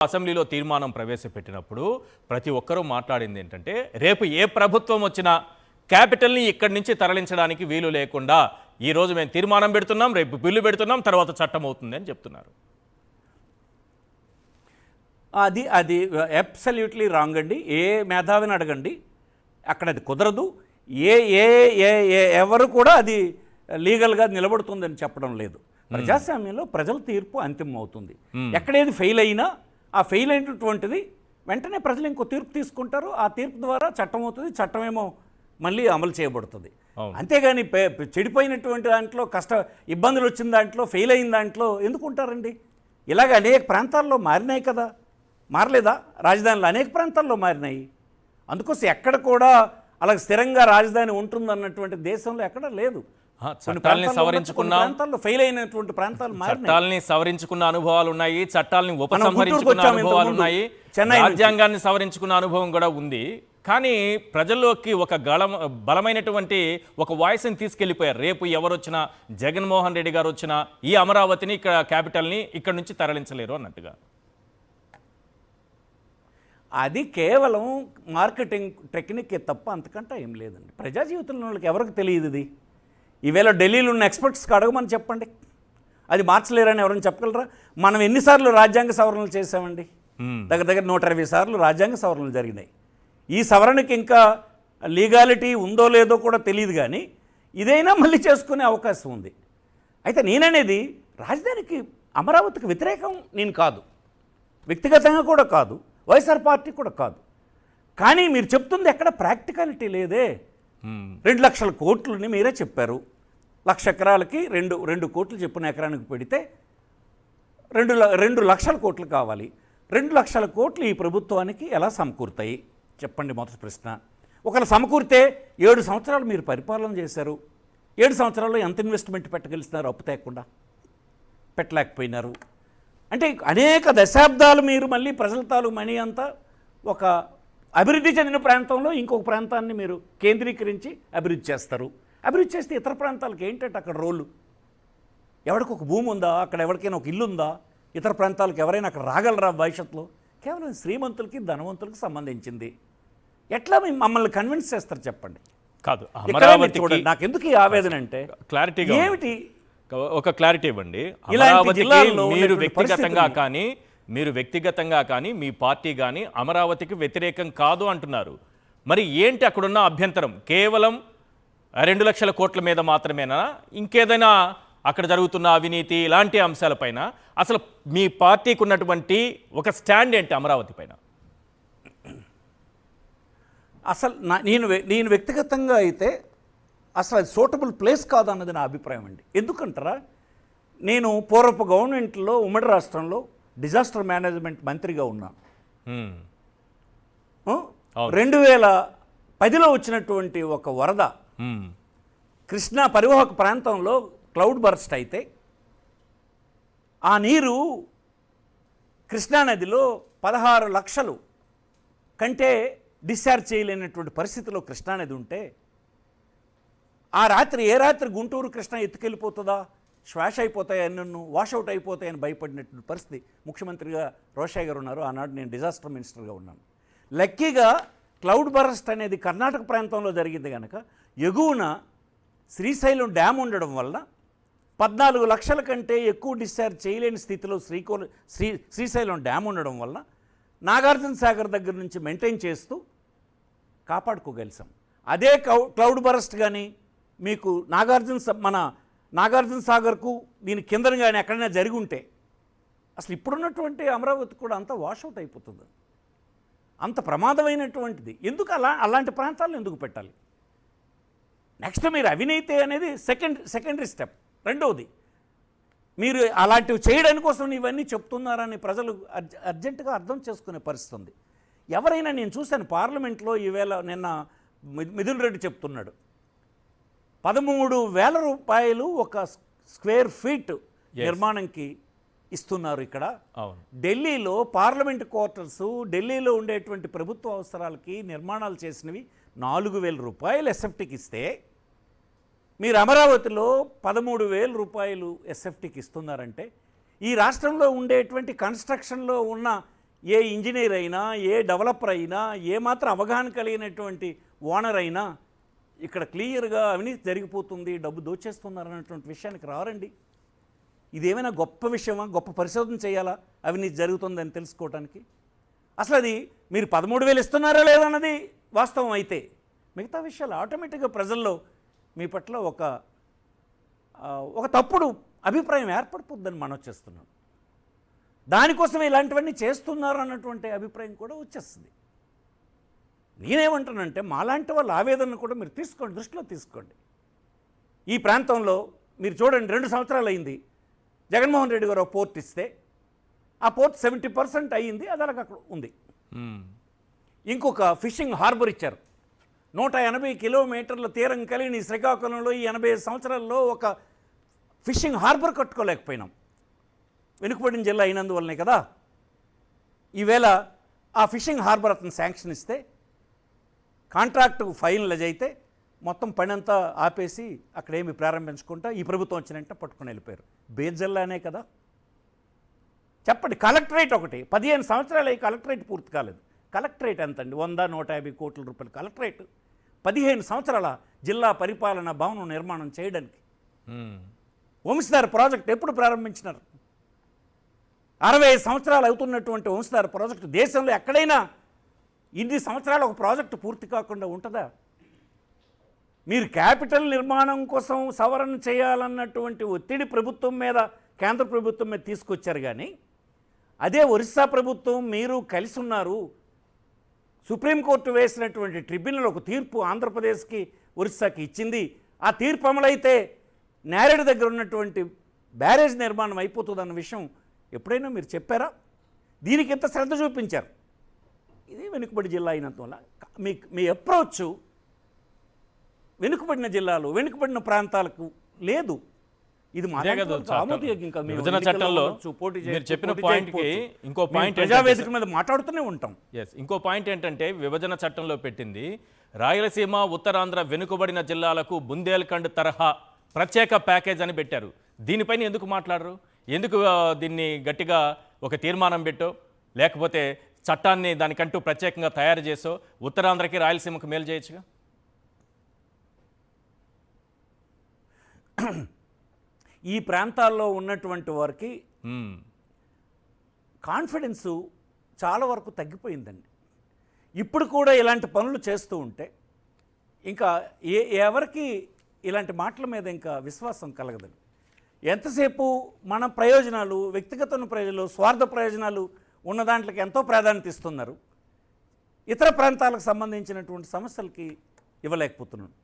అసెంబ్లీలో తీర్మానం ప్రవేశపెట్టినప్పుడు ప్రతి ఒక్కరూ మాట్లాడింది ఏంటంటే రేపు ఏ ప్రభుత్వం వచ్చినా క్యాపిటల్ని ఇక్కడి నుంచి తరలించడానికి వీలు లేకుండా ఈ రోజు మేము తీర్మానం పెడుతున్నాం, రేపు బిల్లు పెడుతున్నాం, తర్వాత చట్టం అవుతుంది అని చెప్తున్నారు. అది అది అబ్సల్యూట్లీ రాంగ్ అండి. ఏ మేధావిని అడగండి, అక్కడ అది కుదరదు. ఏ ఏ ఏ ఎవరు కూడా అది లీగల్గా నిలబడుతుందని చెప్పడం లేదు. ప్రజాస్వామ్యంలో ప్రజల తీర్పు అంతిమం అవుతుంది. ఎక్కడేది ఫెయిల్ అయినా ఆ ఫెయిల్ అయినటువంటిది వెంటనే ప్రజలు ఇంకో తీర్పు తీసుకుంటారు. ఆ తీర్పు ద్వారా చట్టం అవుతుంది, చట్టం ఏమో మళ్ళీ అమలు చేయబడుతుంది. అంతేగాని చెడిపోయినటువంటి దాంట్లో ఇబ్బందులు వచ్చిన దాంట్లో ఫెయిల్ అయిన దాంట్లో ఎందుకు ఉంటారండి? ఇలాగ అనేక ప్రాంతాల్లో మారినాయి కదా, మారలేదా? రాజధానులు అనేక ప్రాంతాల్లో మారినాయి. అందుకోసం ఎక్కడ కూడా అలాగే స్థిరంగా రాజధాని ఉంటుందన్నటువంటి దేశంలో ఎక్కడ లేదు. చట్టాలని సవరించుకున్న ఫెయిల్ అయినటువంటి ప్రాంతాలు చట్టాలని సవరించుకున్న అనుభవాలు ఉన్నాయి, చట్టాలని ఉపసంహరించుకున్న అనుభవాలు ఉన్నాయి, రాజ్యాంగాన్ని సవరించుకున్న అనుభవం కూడా ఉంది. కానీ ప్రజల్లోకి ఒక బలమైనటువంటి ఒక వాయిస్ని తీసుకెళ్లిపోయారు. రేపు ఎవరు వచ్చినా, జగన్మోహన్ రెడ్డి గారు వచ్చినా ఈ అమరావతిని ఇక్కడ క్యాపిటల్ని ఇక్కడ నుంచి తరలించలేరు అన్నట్టుగా. అది కేవలం మార్కెటింగ్ టెక్నిక్ తప్ప అంతకంటే ఏం లేదండి. ప్రజా జీవితంలో వాళ్ళకి ఎవరికి తెలియదు. ఇది ఈవేళ ఢిల్లీలో ఉన్న ఎక్స్పర్ట్స్కి అడగమని చెప్పండి, అది మార్చలేరని ఎవరైనా చెప్పగలరా? మనం ఎన్నిసార్లు రాజ్యాంగ సవరణలు చేసామండి? దగ్గర 120 సార్లు రాజ్యాంగ సవరణలు జరిగినాయి. ఈ సవరణకి ఇంకా లీగాలిటీ ఉందో లేదో కూడా తెలియదు, కానీ ఇదైనా మళ్ళీ చేసుకునే అవకాశం ఉంది. అయితే నేననేది రాజధానికి అమరావతికి వ్యతిరేకం నేను కాదు, వ్యక్తిగతంగా కూడా కాదు, వైఎస్ఆర్ పార్టీ కూడా కాదు. కానీ మీరు చెప్తుంది ఎక్కడ ప్రాక్టికాలిటీ లేదే. 2 లక్షల కోట్లని మీరే చెప్పారు. 1,00,000 ఎకరాలకి 2 కోట్లు చెప్పిన ఎకరానికి పెడితే 2 లక్షల కోట్లు కావాలి. 2 లక్షల కోట్లు ఈ ప్రభుత్వానికి ఎలా సమకూరుతాయి చెప్పండి మొదటి ప్రశ్న. ఒకవేళ సమకూరితే 7 సంవత్సరాలు మీరు పరిపాలన చేశారు. 7 సంవత్సరాల్లో ఎంత ఇన్వెస్ట్మెంట్ పెట్టగలుగుతున్నారు? అప్పు తేకుండా పెట్టలేకపోయినారు. అంటే అనేక దశాబ్దాలు మీరు మళ్ళీ ప్రజల తాలూ మనీ అంతా ఒక అభివృద్ధి చెందిన ప్రాంతంలో ఇంకొక ప్రాంతాన్ని మీరు కేంద్రీకరించి అభివృద్ధి చేస్తారు. అభివృద్ధి చేస్తే ఇతర ప్రాంతాలకు ఏంటంటే అక్కడ రోలు, ఎవరికి ఒక భూమి ఉందా, అక్కడ ఎవరికైనా ఒక ఇల్లు ఉందా, ఇతర ప్రాంతాలకు ఎవరైనా అక్కడ రాగలరా భవిష్యత్తులో? కేవలం శ్రీమంతులకి ధనవంతులకి సంబంధించింది. ఎట్లా మమ్మల్ని కన్విన్స్ చేస్తారు చెప్పండి? కాదు, చూడండి, నాకు ఎందుకు ఈ ఆవేదన అంటే క్లారిటీగా ఏమిటి, ఒక క్లారిటీ ఇవ్వండి. మీరు వ్యక్తిగతంగా కానీ మీ పార్టీ కానీ అమరావతికి వ్యతిరేకం కాదు అంటున్నారు. మరి ఏంటి అక్కడున్న అభ్యంతరం? కేవలం 2 లక్షల కోట్ల మీద మాత్రమేనా? ఇంకేదైనా అక్కడ జరుగుతున్న అవినీతి ఇలాంటి అంశాలపైన అసలు మీ పార్టీకి ఉన్నటువంటి ఒక స్టాండ్ ఏంటి అమరావతి పైన? అసలు నేను వ్యక్తిగతంగా అయితే అసలు అది సూటబుల్ ప్లేస్ కాదన్నది నా అభిప్రాయం అండి. ఎందుకంటారా, నేను పూర్వపు గవర్నమెంట్లో ఉమ్మడి రాష్ట్రంలో డిజాస్టర్ మేనేజ్మెంట్ మంత్రిగా ఉన్నాను. 2010లో వచ్చినటువంటి ఒక వరద కృష్ణా పరివాహక ప్రాంతంలో క్లౌడ్ బర్స్ట్ అయితే ఆ నీరు కృష్ణానదిలో 16 లక్షలు కంటే డిశ్చార్జ్ చేయలేనటువంటి పరిస్థితిలో కృష్ణానది ఉంటే ఆ రాత్రి ఏ రాత్రి గుంటూరు కృష్ణ ఎత్తుకెళ్ళిపోతుందా, శ్వాస అయిపోతాయని, నన్ను వాషౌట్ అయిపోతాయని భయపడినటువంటి పరిస్థితి ముఖ్యమంత్రిగా రోషయ్య గారు ఉన్నారు. ఆనాడు నేను డిజాస్టర్ మినిస్టర్గా ఉన్నాను. లక్కీగా క్లౌడ్ బరస్ట్ అనేది కర్ణాటక ప్రాంతంలో జరిగింది కనుక ఎగువన శ్రీశైలం డ్యామ్ ఉండడం వల్ల 14 లక్షల కంటే ఎక్కువ డిశ్చార్జ్ చేయలేని స్థితిలో శ్రీశైలం డ్యామ్ ఉండడం వల్ల నాగార్జున సాగర్ దగ్గర నుంచి మెయింటైన్ చేస్తూ కాపాడుకోగలిసాం. అదే క్లౌడ్ బరస్ట్ కానీ మీకు మన నాగార్జున సాగర్కు దీని కిందన కానీ ఎక్కడైనా జరిగి ఉంటే అసలు ఇప్పుడున్నటువంటి అమరావతి కూడా అంతా వాషౌట్ అయిపోతుంది. అంత ప్రమాదమైనటువంటిది. ఎందుకు అలాంటి ప్రాంతాలను ఎందుకు పెట్టాలి? నెక్స్ట్ మీరు అవినీతి అనేది సెకండరీ స్టెప్. రెండవది, మీరు అలాంటివి చేయడానికి కోసం ఇవన్నీ చెప్తున్నారని ప్రజలు అర్జెంటుగా అర్థం చేసుకునే పరిస్థితి ఉంది. ఎవరైనా నేను చూశాను పార్లమెంట్లో ఈవేళ నిన్న మిథున్ రెడ్డి చెప్తున్నాడు 13,000 రూపాయలు ఒక స్క్వేర్ ఫీట్ నిర్మాణంకి ఇస్తున్నారు. ఇక్కడ ఢిల్లీలో పార్లమెంట్ క్వార్టర్సు, ఢిల్లీలో ఉండేటువంటి ప్రభుత్వ అవసరాలకి నిర్మాణాలు చేసినవి 4,000 రూపాయలు ఎస్ఎఫ్టీకి ఇస్తే మీరు అమరావతిలో 13,000 రూపాయలు ఎస్ఎఫ్టీకి ఇస్తున్నారంటే ఈ రాష్ట్రంలో ఉండేటువంటి కన్స్ట్రక్షన్లో ఉన్న ఏ ఇంజనీర్ అయినా, ఏ డెవలపర్ అయినా, ఏ మాత్రం అవగాహన కలిగినటువంటి ఓనర్ అయినా ఇక్కడ క్లియర్గా అవినీతి జరిగిపోతుంది, డబ్బు దోచేస్తున్నారు అన్నటువంటి విషయానికి రారండి. ఇదేమైనా గొప్ప విషయమా? గొప్ప పరిశోధన చేయాలా అవినీతి జరుగుతుందని తెలుసుకోవడానికి? అసలు అది మీరు 13,000 ఇస్తున్నారా లేదన్నది వాస్తవం అయితే మిగతా విషయాలు ఆటోమేటిక్గా ప్రజల్లో మీ పట్ల ఒక తప్పుడు అభిప్రాయం ఏర్పడిపోద్దని మనం చేస్తున్నాం. దానికోసం ఇలాంటివన్నీ చేస్తున్నారు అన్నటువంటి అభిప్రాయం కూడా వచ్చేస్తుంది. నేనేమంటానంటే మాలాంటి వాళ్ళ ఆవేదనను కూడా మీరు తీసుకోండి, దృష్టిలో తీసుకోండి. ఈ ప్రాంతంలో మీరు చూడండి, 2 సంవత్సరాలు అయింది జగన్మోహన్ రెడ్డి గారు ఒక పోర్ట్ ఇస్తే ఆ పోర్ట్ 70% అయ్యింది, అది అలాగ అక్కడ ఉంది. ఇంకొక ఫిషింగ్ హార్బర్ ఇచ్చారు. 180 కిలోమీటర్ల తీరం కలిగిన ఈ శ్రీకాకుళంలో ఈ 85 సంవత్సరాల్లో ఒక ఫిషింగ్ హార్బర్ కట్టుకోలేకపోయినాం. వెనుకబడిన జిల్లా అయినందువల్లనే కదా. ఈవేళ ఆ ఫిషింగ్ హార్బర్ అతను శాంక్షన్ ఇస్తే కాంట్రాక్టు ఫైనలైజ్ అయితే మొత్తం పని అంతా ఆపేసి అక్కడేమి ప్రారంభించుకుంటా ఈ ప్రభుత్వం వచ్చినంటే పట్టుకుని వెళ్ళిపోయారు. బేజల్లానే కదా. చెప్పండి, కలెక్టరేట్ ఒకటి 15 సంవత్సరాలు అయ్యి కలెక్టరేట్ పూర్తి కాలేదు. కలెక్టరేట్ ఎంతండి? 100-150 కోట్ల రూపాయలు కలెక్టరేట్ 15 సంవత్సరాల జిల్లా పరిపాలన భవనం నిర్మాణం చేయడానికి. వంశధార ప్రాజెక్ట్ ఎప్పుడు ప్రారంభించినారు? 65 సంవత్సరాలు అవుతున్నటువంటి వంశధార ప్రాజెక్టు దేశంలో ఎక్కడైనా ఇన్ని సంవత్సరాలు ఒక ప్రాజెక్టు పూర్తి కాకుండా ఉంటుందా? మీరు క్యాపిటల్ నిర్మాణం కోసం సవరణ చేయాలన్నటువంటి ఒత్తిడి ప్రభుత్వం మీద, కేంద్ర ప్రభుత్వం మీద తీసుకొచ్చారు. కానీ అదే ఒరిస్సా ప్రభుత్వం మీరు కలిసి ఉన్నారు. సుప్రీంకోర్టు వేసినటువంటి ట్రిబ్యునల్ ఒక తీర్పు ఆంధ్రప్రదేశ్కి, ఒరిస్సాకి ఇచ్చింది. ఆ తీర్పు అమలైతే నేరేడు దగ్గర ఉన్నటువంటి బ్యారేజ్ నిర్మాణం అయిపోతుందన్న విషయం ఎప్పుడైనా మీరు చెప్పారా? దీనికి ఎంత శ్రద్ధ చూపించారు? ఇది వెనుకబడి జిల్లా అయినందువల్ల మీ అప్రోచ్ వెనుకబడిన జిల్లాలు, వెనుకబడిన ప్రాంతాలకు లేదు. ఇది విభజన చట్టంలో మీరు చెప్పిన పాయింట్కి ఇంకో పాయింట్ ప్రజావేదిక మీద మాట్లాడుతూనే ఉంటాం. ఇంకో పాయింట్ ఏంటంటే విభజన చట్టంలో పెట్టింది రాయలసీమ, ఉత్తరాంధ్ర వెనుకబడిన జిల్లాలకు బుందేల్ఖండ్ తరహా ప్రత్యేక ప్యాకేజ్ అని పెట్టారు. దీనిపైన ఎందుకు మాట్లాడరు? ఎందుకు దీన్ని గట్టిగా ఒక తీర్మానం పెట్టో, లేకపోతే చట్టాన్ని దానికంటూ ప్రత్యేకంగా తయారు చేసో ఉత్తరాంధ్రకి, రాయలసీమకు మేలు చేయొచ్చుగా? ఈ ప్రాంతాల్లో ఉన్నటువంటి వారికి కాన్ఫిడెన్సు చాలా వరకు తగ్గిపోయిందండి. ఇప్పుడు కూడా ఇలాంటి పనులు చేస్తూ ఉంటే ఇంకా ఎవరికి ఇలాంటి మాటల మీద ఇంకా విశ్వాసం కలగదండి. ఎంతసేపు మన ప్రయోజనాలు, వ్యక్తిగత ప్రయోజనాలు, స్వార్థ ప్రయోజనాలు ఉన్న దాంట్లోకి ఎంతో ప్రాధాన్యత ఇస్తున్నారు. ఇతర ప్రాంతాలకు సంబంధించినటువంటి సమస్యలకి ఇవ్వలేకపోతున్నాను.